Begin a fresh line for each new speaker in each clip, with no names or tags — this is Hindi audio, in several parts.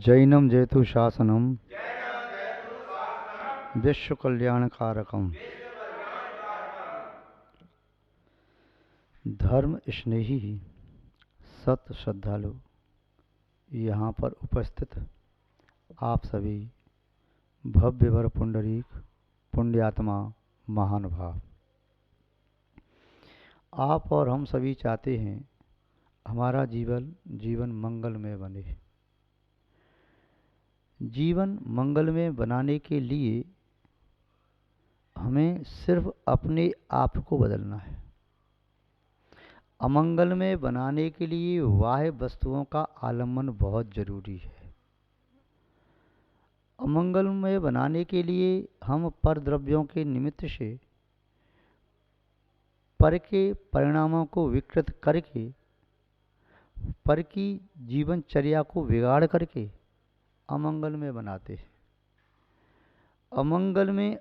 जैनम जयतु शासनम विश्व कल्याणकारकम धर्म स्नेही सत श्रद्धालु यहाँ पर उपस्थित आप सभी भव्य वर पुंडरीक पुण्यात्मा महानुभाव, आप और हम सभी चाहते हैं हमारा जीवन मंगलमय बने। जीवन मंगलमय बनाने के लिए हमें सिर्फ अपने आप को बदलना है। अमंगलमय बनाने के लिए बाह्य वस्तुओं का आलम्बन बहुत जरूरी है। अमंगलमय बनाने के लिए हम पर द्रव्यों के निमित्त से पर के परिणामों को विकृत करके, पर की जीवनचर्या को बिगाड़ करके अमंगल में बनाते हैं। अमंगल में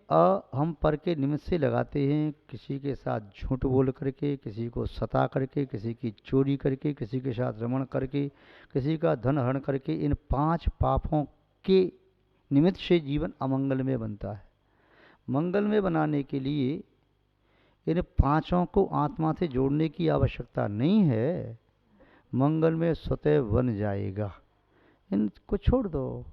हम पर के निमित्त से लगाते हैं, किसी के साथ झूठ बोल करके, किसी को सता करके, किसी की चोरी करके, किसी के साथ रमण करके, किसी का धन हरण करके। इन 5 पापों के निमित्त से जीवन अमंगल में बनता है। मंगल में बनाने के लिए इन 5 को आत्मा से जोड़ने की आवश्यकता नहीं है, मंगल में स्वतः बन जाएगा। इनको छोड़ दो,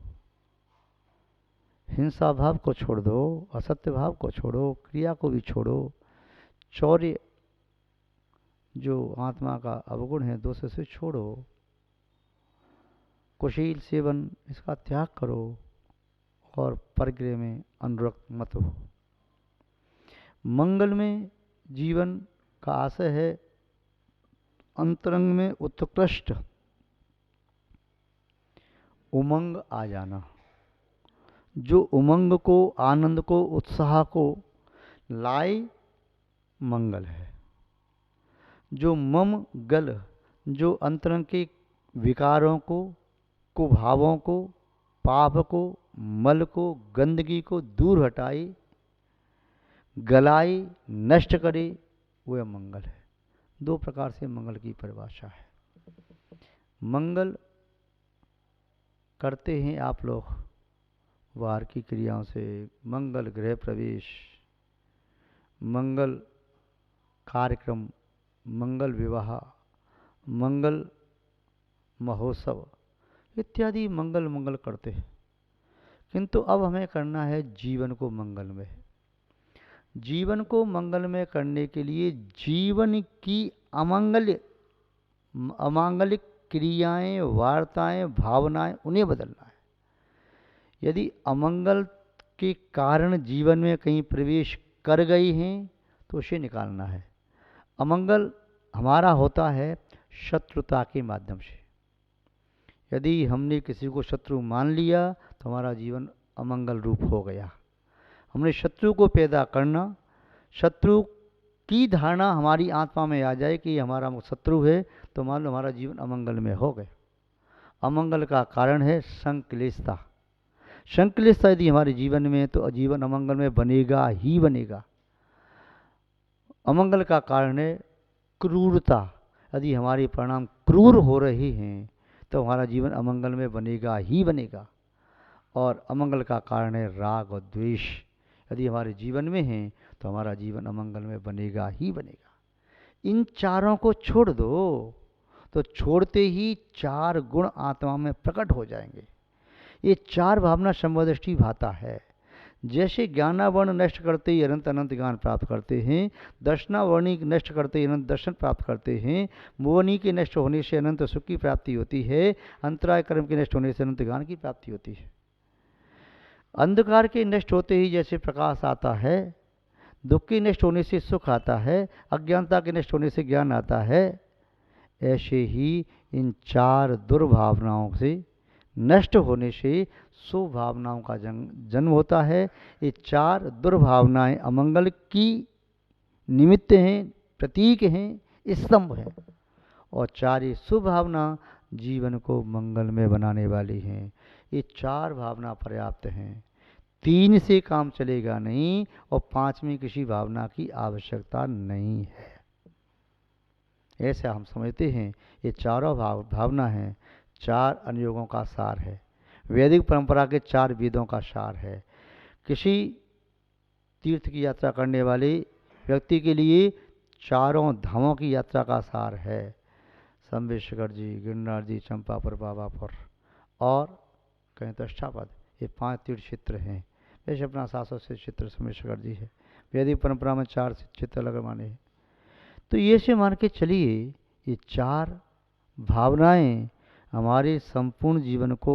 हिंसा भाव को छोड़ दो, असत्य भाव को छोड़ो, क्रिया को भी छोड़ो, चौर्य जो आत्मा का अवगुण है दोष से छोड़ो, कुशील सेवन इसका त्याग करो और परग्रह में अनुरक्त मत हो। मंगल में जीवन का आशय है अंतरंग में उत्कृष्ट उमंग आ जाना। जो उमंग को, आनंद को, उत्साह को लाए मंगल है। जो मम गल, जो अंतरंग के विकारों को, कुभावों को, पाप को, मल को, गंदगी को दूर हटाए, गलाए, नष्ट करे, वह मंगल है। 2 प्रकार से मंगल की परिभाषा है। मंगल करते हैं आप लोग वार की क्रियाओं से, मंगल गृह प्रवेश, मंगल कार्यक्रम, मंगल विवाह, मंगल महोत्सव इत्यादि मंगल करते हैं। किंतु अब हमें करना है जीवन को मंगलमय। जीवन को मंगलमय करने के लिए जीवन की अमांगलिक क्रियाएं, वार्ताएं, भावनाएं उन्हें बदलना है। यदि अमंगल के कारण जीवन में कहीं प्रवेश कर गई हैं तो उसे निकालना है। अमंगल हमारा होता है शत्रुता के माध्यम से। यदि हमने किसी को शत्रु मान लिया तो हमारा जीवन अमंगल रूप हो गया। हमने शत्रु को पैदा करना, शत्रु की धारणा हमारी आत्मा में आ जाए कि हमारा शत्रु है तो मान लो हमारा जीवन अमंगल में हो गया। अमंगल का कारण है संक्लेशता। संक्लेशता यदि हमारे जीवन में तो जीवन अमंगल में बनेगा ही बनेगा। अमंगल का कारण है क्रूरता। यदि हमारे परिणाम क्रूर हो रहे हैं तो हमारा जीवन अमंगल में बनेगा ही बनेगा। और अमंगल का कारण है राग और द्वेष। यदि हमारे जीवन में है तो हमारा जीवन अमंगल में बनेगा ही बनेगा। इन 4 को छोड़ दो तो छोड़ते ही 4 गुण आत्मा में प्रकट हो जाएंगे। ये 4 भावना संबदृष्टि भाता है। जैसे ज्ञानावर्ण नष्ट करते ही अनंत अनंत ज्ञान प्राप्त करते हैं, दर्शनावरणी नष्ट करते ही अनंत दर्शन प्राप्त करते हैं, मोहनी के नष्ट होने से अनंत सुख की प्राप्ति होती है, अंतराय कर्म के नष्ट होने से अनंत ज्ञान की प्राप्ति होती है। अंधकार के नष्ट होते ही जैसे प्रकाश आता है, दुख के नष्ट होने से सुख आता है, अज्ञानता के नष्ट होने से ज्ञान आता है, ऐसे ही इन 4 दुर्भावनाओं से नष्ट होने से सुभावनाओं का जन्म होता है। ये 4 दुर्भावनाएं अमंगल की निमित्त हैं, प्रतीक हैं, स्तंभ हैं। और 4 ये सुभावना जीवन को मंगल में बनाने वाली हैं। ये 4 भावना पर्याप्त हैं। 3 से काम चलेगा नहीं और 5वीं किसी भावना की आवश्यकता नहीं है। ऐसा हम समझते हैं। ये चारों भावना हैं, 4 अनुयोगों का सार है। वैदिक परंपरा के 4 वेदों का सार है। किसी तीर्थ की यात्रा करने वाले व्यक्ति के लिए चारों धामों की यात्रा का सार है। शंभेश्वर जी, गिरनार जी, चंपापुर, बाबापुर और कहें तो अष्टापद, ये 5 तीर्थ क्षेत्र हैं। वैसे अपना 700 से क्षेत्र शंभेश्वर जी है। वैदिक परंपरा में 4 क्षेत्र अलग माने हैं। तो ये से मान के चलिए, ये 4 भावनाएं हमारे संपूर्ण जीवन को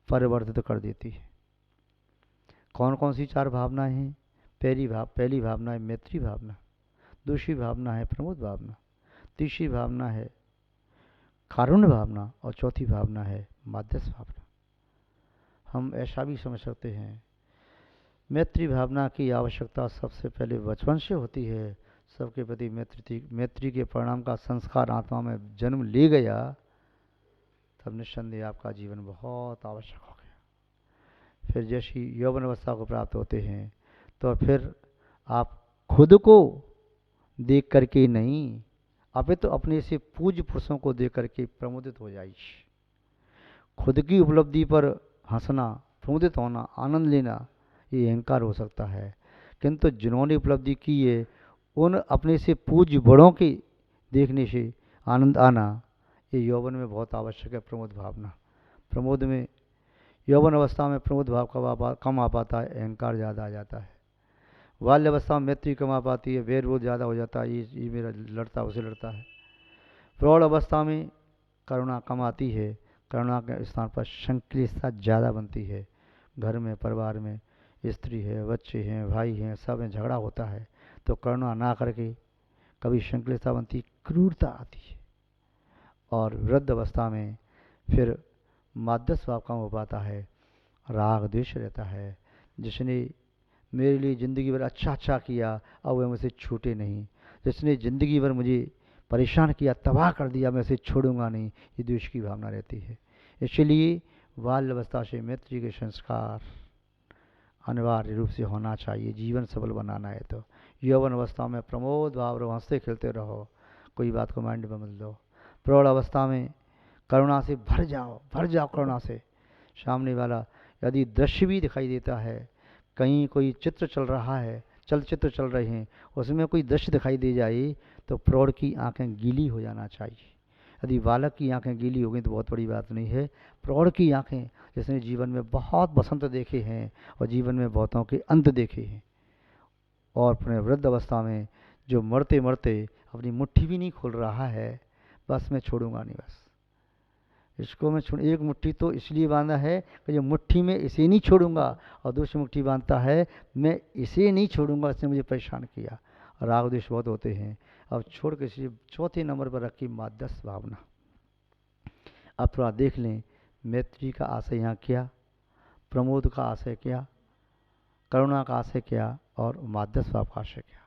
परिवर्तित कर देती है। कौन कौन सी 4 भावनाएं हैं? पहली भावना है मैत्री भावना, दूसरी भावना है प्रमोद भावना, तीसरी भावना है कारुण्य भावना और चौथी भावना है माध्यस्थ भावना। हम ऐसा भी समझ सकते हैं, मैत्री भावना की आवश्यकता सबसे पहले बचपन से होती है। सबके प्रति मैत्री के परिणाम का संस्कार आत्मा में जन्म ले गया, तब निस्संदेह आपका जीवन बहुत आवश्यक हो गया। फिर जैसी यौवन अवस्था को प्राप्त होते हैं तो फिर आप खुद को देख करके नहीं, अपितु तो अपने से पूज्य पुरुषों को देख करके प्रमोदित हो जाइए। खुद की उपलब्धि पर हंसना, प्रमोदित होना, आनंद लेना, ये अहंकार हो सकता है। किंतु जिन्होंने उपलब्धि की है, उन अपने से पूज्य बड़ों के देखने से आनंद आना, ये यौवन में बहुत आवश्यक है। प्रमोद भावना, प्रमोद में, यौवन अवस्था में प्रमोद भाव कम आ पाता है, अहंकार ज़्यादा आ जाता है। बाल्य अवस्था में मैत्री कम आ पाती है, वैर विरोध ज़्यादा हो जाता है, ये मेरा लड़ता उसे लड़ता है। प्रौढ़ अवस्था में करुणा कम आती है, करुणा के स्थान पर संक्लिष्टता ज़्यादा बनती है। घर में, परिवार में स्त्री है, बच्चे हैं, भाई हैं, सब में झगड़ा होता है, तो करुणा ना करके कभी संक्लिष्टता बनती, क्रूरता आती है। और वृद्ध अवस्था में फिर माध्यस्थ भाव कम हो पाता है, राग द्वेष रहता है। जिसने मेरे लिए ज़िंदगी भर अच्छा किया, अब वह मुझसे छूटे नहीं। जिसने ज़िंदगी भर मुझे परेशान किया, तबाह कर दिया, मैं उसे छोड़ूंगा नहीं, ये द्वेष की भावना रहती है। इसलिए बाल्य अवस्था से मैत्री के संस्कार अनिवार्य रूप से होना चाहिए, जीवन सफल बनाना है तो। यौवन अवस्था में प्रमोद भाव रहो, हंसते खेलते रहो, कोई बात को माइंड में मत लो। प्रौढ़ अवस्था में करुणा से भर जाओ करुणा से। सामने वाला यदि दृश्य भी दिखाई देता है, कहीं कोई चित्र चल रहा है, चलचित्र चल रहे हैं, उसमें कोई दृश्य दिखाई दे जाए तो प्रौढ़ की आंखें गीली हो जाना चाहिए। यदि बालक की आंखें गीली हो गई तो बहुत बड़ी बात नहीं है। प्रौढ़ की आंखें, जिसने जीवन में बहुत बसंत देखे हैं और जीवन में बहुतों के अंत देखे हैं, और अपने वृद्ध अवस्था में जो मरते मरते अपनी मुट्ठी भी नहीं खोल रहा है, बस मैं छोड़ूंगा नहीं, बस इसको मैं छोड़, एक मुट्ठी तो इसलिए बांधा है कि जो मुट्ठी में इसे नहीं छोड़ूंगा, और दूसरी मुट्ठी बांधता है मैं इसे नहीं छोड़ूंगा, इसने मुझे परेशान किया। राग द्वेष बहुत होते हैं। अब छोड़ के इसलिए चौथे नंबर पर रखी माध्यस्थ भावना। अब थोड़ा देख लें, मैत्री का आशय यहाँ क्या, प्रमोद का आशय क्या, करुणा का आशय क्या, और माध्यस्थ भाव का आशय क्या।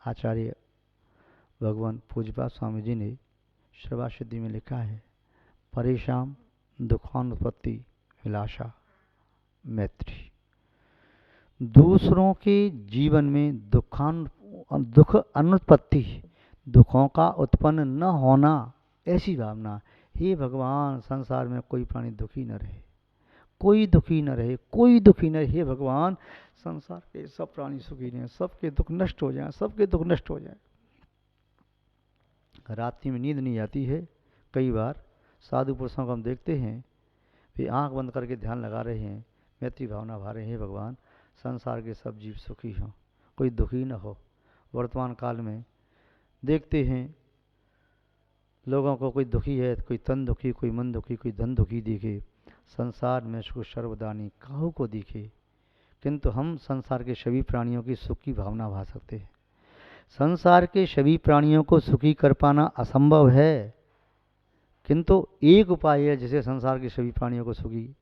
आचार्य भगवान पूज्यपाद स्वामी जी ने श्रवा सिद्धि में लिखा है, परेशान दुखानुत्पत्ति विलासा मैत्री। दूसरों के जीवन में दुख अनुत्पत्ति, दुखों का उत्पन्न न होना, ऐसी भावना। हे भगवान, संसार में कोई प्राणी दुखी न रहे, कोई दुखी न रहे, कोई दुखी न रहे। हे भगवान, संसार के सब प्राणी सुखी रहें, सबके दुख नष्ट हो जाएं, सबके दुख नष्ट हो जाएं। रात्रि में नींद नहीं आती है। कई बार साधु पुरुषों को हम देखते हैं, वे आंख बंद करके ध्यान लगा रहे हैं, मैत्री भावना भा रहे हैं, भगवान संसार के सब जीव सुखी हों, कोई दुखी न हो। वर्तमान काल में देखते हैं लोगों को, कोई दुखी है, कोई तन दुखी, कोई मन दुखी, कोई धन दुखी दिखे। संसार में सुख सर्वदानी काहू को दिखे, किंतु हम संसार के सभी प्राणियों की सुख की भावना भा सकते हैं। संसार के सभी प्राणियों को सुखी कर पाना असंभव है, किंतु एक उपाय है जिसे संसार के सभी प्राणियों को सुखी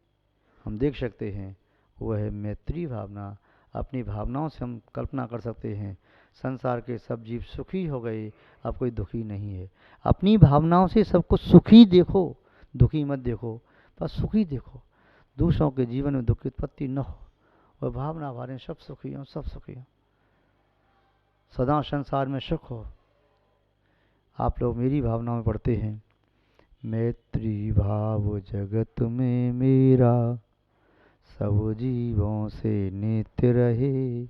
हम देख सकते हैं, वह है मैत्री भावना। अपनी भावनाओं से हम कल्पना कर सकते हैं, संसार के सब जीव सुखी हो गए, अब कोई दुखी नहीं है। अपनी भावनाओं से सबको सुखी देखो, दुखी मत देखो, बस सुखी देखो। दूसरों के जीवन में दुख की उत्पत्ति न हो, वह भावना भरें, सब सुखी हों, सब सुखी हों, सदा संसार में सुख हो। आप लोग मेरी भावनाओं में पढ़ते हैं मैत्री भाव जगत में मेरा, सब जीवों से नित्य रहे।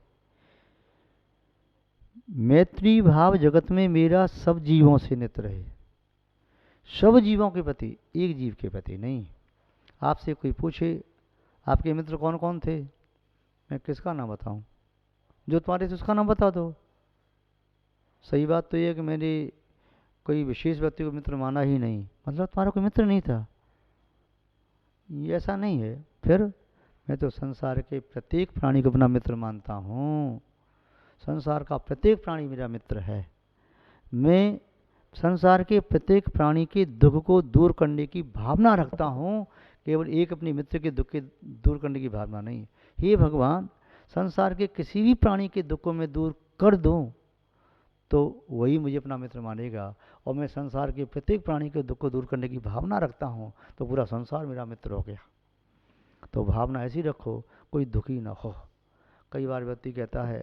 मैत्री भाव जगत में मेरा सब जीवों से नित्य रहे। सब जीवों के प्रति, एक जीव के प्रति नहीं। आपसे कोई पूछे आपके मित्र कौन कौन थे, मैं किसका नाम बताऊं? जो तुम्हारे थे उसका नाम बता दो। सही बात तो ये है कि मैंने कोई विशेष व्यक्ति को मित्र माना ही नहीं, मतलब तुम्हारा कोई मित्र नहीं था, ये ऐसा नहीं है। फिर मैं तो संसार के प्रत्येक प्राणी को अपना मित्र मानता हूँ। संसार का प्रत्येक प्राणी मेरा मित्र है। मैं संसार के प्रत्येक प्राणी के दुख को दूर करने की भावना रखता हूँ, केवल एक अपने मित्र के दुख के दूर करने की भावना नहीं। हे भगवान, संसार के किसी भी प्राणी के दुख को मैं दूर कर दूँ तो वही मुझे अपना मित्र मानेगा। और मैं संसार के प्रत्येक प्राणी के दुख को दूर करने की भावना रखता हूँ तो पूरा संसार मेरा मित्र हो गया। तो भावना ऐसी रखो कोई दुखी ना हो। कई बार व्यक्ति कहता है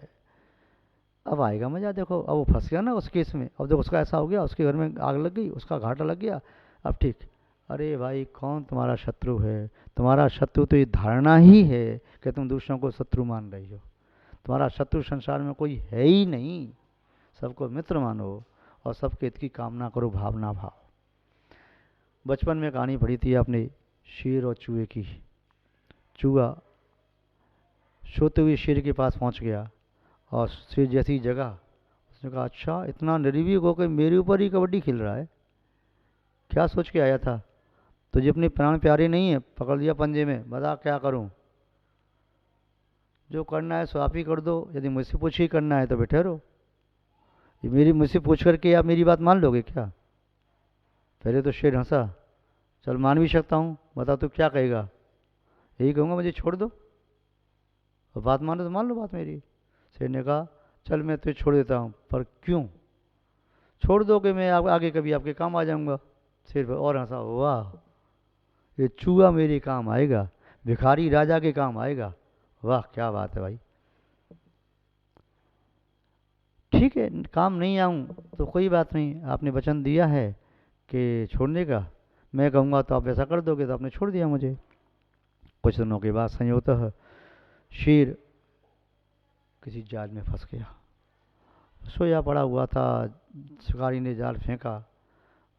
अब आएगा मजा, देखो अब वो फंस गया ना उस केस में, अब देखो उसका ऐसा हो गया, उसके घर में आग लग गई, उसका घाटा लग गया, अब ठीक। अरे भाई कौन तुम्हारा शत्रु है? तुम्हारा शत्रु तो ये धारणा ही है कि तुम दूसरों को शत्रु मान रही हो। तुम्हारा शत्रु संसार में कोई है ही नहीं। सबको मित्र मानो और सबके हित की कामना करो, भावना भाव। बचपन में कहानी पढ़ी थी आपने, शेर और चूहे की। चूहा सोते हुए शेर के पास पहुंच गया और शेर जैसी जगह, उसने कहा अच्छा इतना निर्भीक होकर मेरे ऊपर ही कबड्डी खेल रहा है, क्या सोच के आया था? तुझे अपने प्राण प्यारे नहीं है, पकड़ लिया पंजे में, बता क्या करूं? जो करना है सो आप ही कर दो, यदि मुझसे पूछ ही करना है तो बैठे रहो। ये मेरी मुझसे पूछ करके आप मेरी बात मान लोगे क्या? पहले तो शेर हंसा, चल मान भी सकता हूँ, बता तू क्या कहेगा? यही कहूँगा मुझे छोड़ दो, और बात मानो तो मान लो बात मेरी। शेर ने कहा चल मैं तुझे छोड़ देता हूँ, पर क्यों? छोड़ दो कि मैं आगे कभी आपके काम आ जाऊँगा। शेर और हंसा, वाह ये चूहा मेरे काम आएगा, भिखारी राजा के काम आएगा, वाह क्या बात है भाई। ठीक है काम नहीं आऊँ तो कोई बात नहीं, आपने वचन दिया है कि छोड़ने का, मैं कहूँगा तो आप ऐसा कर दोगे, तो आपने छोड़ दिया मुझे। कुछ दिनों के बाद संयोगतः शेर किसी जाल में फंस गया। सोया पड़ा हुआ था, शिकारी ने जाल फेंका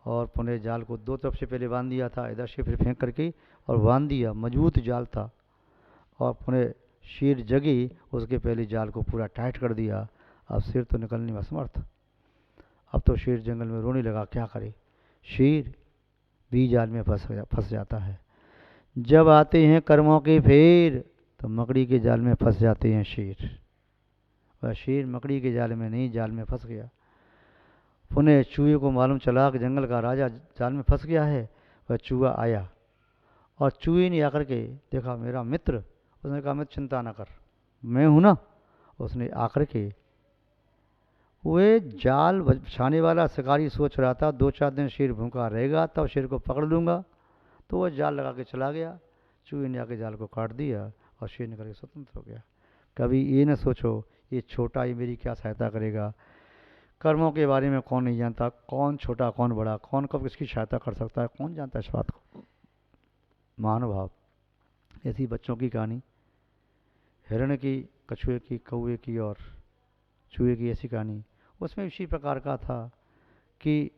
और पुनः जाल को दो तरफ से पहले बांध दिया था, इधर से फिर फेंक करके और बांध दिया, मजबूत जाल था। और पुनः शेर जगे, उसके पहले जाल को पूरा टाइट कर दिया। अब शेर तो निकलने में असमर्थ। अब तो शेर जंगल में रोने लगा, क्या करे? शेर भी जाल में फंस जाता है। जब आते हैं कर्मों के फेर तो मकड़ी के जाल में फंस जाते हैं शेर। वह शेर मकड़ी के जाल में नहीं, जाल में फंस गया। पुनः चूहे को मालूम चला कि जंगल का राजा जाल में फंस गया है। वह चूहा आया और चूहे ने आकर के देखा मेरा मित्र, उसने कहा मैं चिंता ना कर, मैं हूं ना। उसने आकर के, वे जाल बिछाने वाला शिकारी सोच रहा था 2-4 दिन शेर भूखा रहेगा तब शेर को पकड़ लूंगा, तो वह जाल लगा के चला गया। चूहे ने आके जाल को काट दिया और शेर निकल के स्वतंत्र हो गया। कभी ये न सोचो ये छोटा ही मेरी क्या सहायता करेगा। कर्मों के बारे में कौन नहीं जानता, कौन छोटा कौन बड़ा, कौन कब किसकी सहायता कर सकता है, कौन जानता है इस बात को। महानुभाव, ऐसी बच्चों की कहानी, हिरण की, कछुए की, कौवे की और चूहे की ऐसी कहानी, उसमें इसी प्रकार का था कि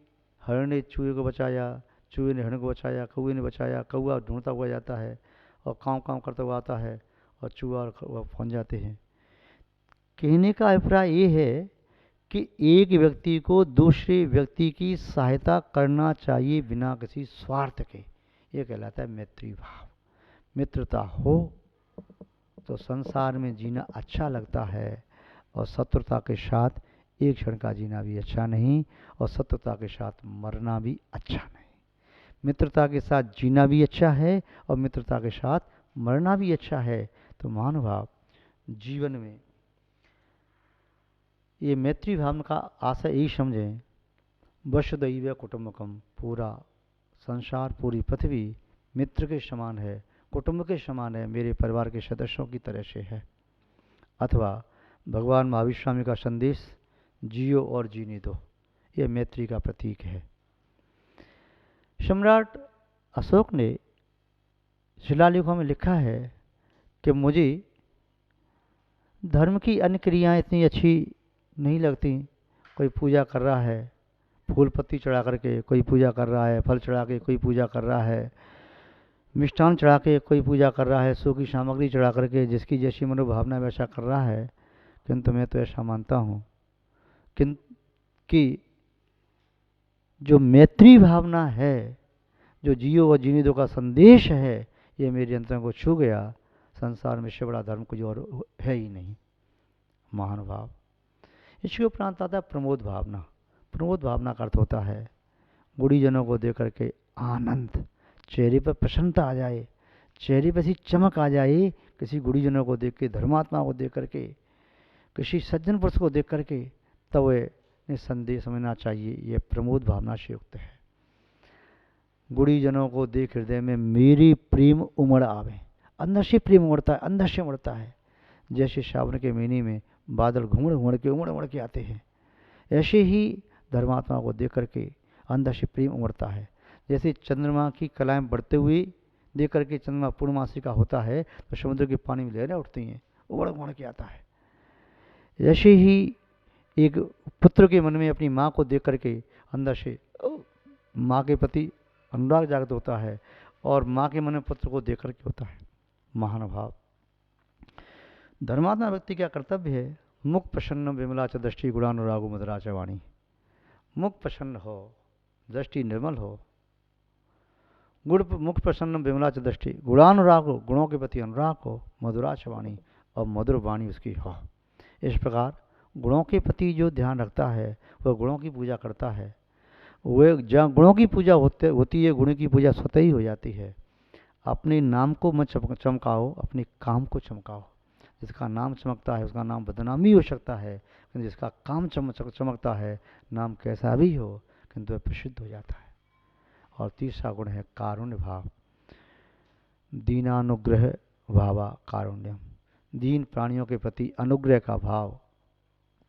हिरण ने चूहे को बचाया, चूहे ने हिरण को बचाया, कौवे ने बचाया, कौवा ढूंढता हुआ जाता है और काम काम करता हुआ आता है और चूहा और कौवा पहुँच जाते हैं। कहने का अभिप्राय ये है कि एक व्यक्ति को दूसरे व्यक्ति की सहायता करना चाहिए बिना किसी स्वार्थ के, ये कहलाता है मैत्री भाव। मित्रता हो तो संसार में जीना अच्छा लगता है, और शत्रुता के साथ एक क्षण का जीना भी अच्छा नहीं, और शत्रुता के साथ मरना भी अच्छा नहीं। मित्रता के साथ जीना भी अच्छा है और मित्रता के साथ मरना भी अच्छा है। तो महानुभाव, जीवन में ये मैत्री भावना का आशय यही समझें, वसुधैव कुटुंबकम, पूरा संसार पूरी पृथ्वी मित्र के समान है, कुटुंब के समान है, मेरे परिवार के सदस्यों की तरह से है। अथवा भगवान महावीर स्वामी का संदेश, जियो और जीने दो, ये मैत्री का प्रतीक है। सम्राट अशोक ने शिलालेखों में लिखा है कि मुझे धर्म की अन्य क्रियाएं इतनी अच्छी नहीं लगती। कोई पूजा कर रहा है फूल पत्ती चढ़ा करके, कोई पूजा कर रहा है फल चढ़ा के, कोई पूजा कर रहा है मिष्ठान चढ़ा के, कोई पूजा कर रहा है सूखी सामग्री चढ़ा करके, जिसकी जैसी मनोभावना वैसा कर रहा है। किंतु मैं तो ऐसा मानता हूँ कि जो मैत्री भावना है, जो जियो और जीने दो का संदेश है, ये मेरे अंतर को छू गया। संसार में इससे बड़ा धर्म कुछ और है ही नहीं। महानुभाव। इसके उपरांत आता है प्रमोद भावना। प्रमोद भावना का अर्थ होता है गुड़ीजनों को देख करके आनंद, चेहरे पर प्रसन्नता आ जाए, चेहरे पर ऐसी चमक आ जाए, किसी गुड़ीजनों को देख के, धर्मात्मा को देख करके, किसी सज्जन पुरुष को देख करके, तब वे निसंदेह समझना चाहिए ये प्रमोद भावना से युक्त है। गुड़ीजनों को देख हृदय में मेरी प्रेम उमड़ आवे। अंदर से प्रेम उमड़ता है, अंदर से उमड़ता है। जैसे सावन के महीने में बादल घूमड़ उमड़ के आते हैं, ऐसे ही धर्मात्मा को देख करके अंदर से प्रेम उमड़ता है। जैसे चंद्रमा की कलाएं बढ़ते हुए देख करके, चंद्रमा पूर्णमासी का होता है तो समुद्र के पानी में लहरें उठती हैं, उमड़ के आता है। ऐसे ही एक पुत्र के मन में अपनी माँ को देख करके अंदर से माँ के प्रति अनुराग जागृत होता है, और माँ के मन में पुत्र को देख करके होता है। महानुभाव। धर्मात्मा व्यक्ति का कर्तव्य है मुख प्रसन्न विमला च दृष्टि गुणानुरागो मधुरा च वाणी। मुख प्रसन्न हो, दृष्टि निर्मल हो, मुख प्रसन्न विमला च दृष्टि गुणानुराग हो, गुणों के प्रति अनुराग हो, मधुरा च वाणी, और मधुर वाणी उसकी हो। इस प्रकार गुणों के प्रति जो ध्यान रखता है वह गुणों की पूजा करता है। वह जहाँ गुणों की पूजा होती है, गुणों की पूजा स्वतः ही हो जाती है। अपने नाम को मत चमकाओ, अपने काम को चमकाओ। जिसका नाम चमकता है उसका नाम बदनामी हो सकता है, लेकिन जिसका काम चमकता है, नाम कैसा भी हो किंतु वह प्रसिद्ध हो जाता है। और तीसरा गुण है कारुण्य भाव। दीनानुग्रह भावा कारुण्यम। दीन प्राणियों के प्रति अनुग्रह का भाव,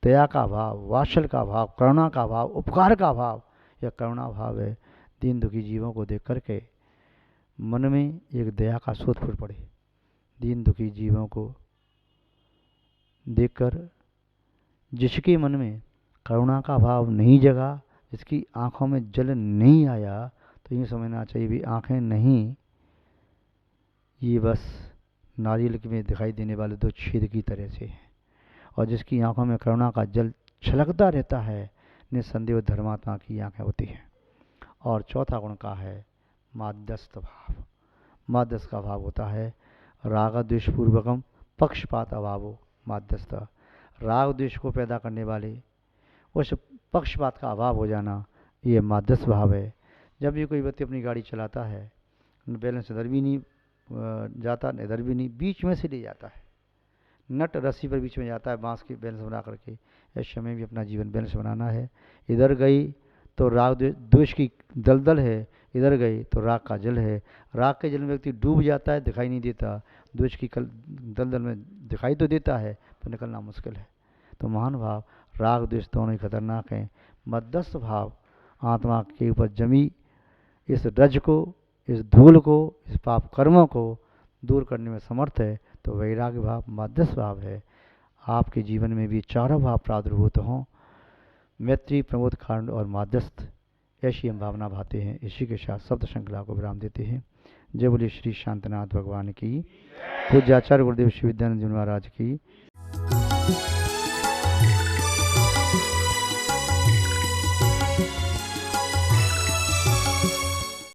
दया का भाव, वात्सल का भाव, करुणा का भाव, उपकार का भाव, यह करुणा भाव है। दीन दुखी जीवों को देख करके मन में एक दया का स्रोत फूट पड़े। दीन दुखी जीवों को देखकर जिसके मन में करुणा का भाव नहीं जगा, जिसकी आंखों में जल नहीं आया, तो यूँ समझना चाहिए भी आंखें नहीं, ये बस नारियल में दिखाई देने वाले दो छेद की तरह से है। और जिसकी आंखों में करुणा का जल छलकता रहता है, निस्संदेह धर्मात्मा की आंखें होती हैं। और चौथा गुण का है माध्यस्थ भाव। माध्यस्थ का भाव होता है राग द्वेष पूर्वकम पक्षपात अभावो माध्यस्थ। राग द्वेष को पैदा करने वाले उस पक्षपात का अभाव हो जाना, ये माध्यस्थ भाव है। जब भी कोई व्यक्ति अपनी गाड़ी चलाता है, बैलेंस इधर भी नहीं जाता, इधर भी नहीं, बीच में से ले जाता है, नट रस्सी पर बीच में जाता है बांस की बैलेंस बना करके। ऐसे समय भी अपना जीवन बैलेंस बनाना है। इधर गई तो राग द्वेष की दलदल है, इधर गई तो राग का जल है। राग के जल में व्यक्ति डूब जाता है, दिखाई नहीं देता, द्वेष की दलदल में दिखाई तो देता है पर निकलना मुश्किल है। तो महान भाव राग द्वेष दोनों ही खतरनाक हैं। मध्यस्थ भाव आत्मा के ऊपर जमी इस रज को, इस धूल को, इस पाप कर्मों को दूर करने में समर्थ है। तो वैराग्य भाव मध्यस्थ भाव है। आपके जीवन में भी चारों भाव प्रादुर्भूत हों, मैत्री, प्रमोद, कारुण्य और माध्यस्थ, ऐसी हम भावना भाते हैं। इसी के साथ शब्द श्रृंखला को विराम देते हैं। जय बोले श्री शांतनाथ भगवान की। पूज्य आचार्य गुरुदेव श्री विद्यानंद जी महाराज की।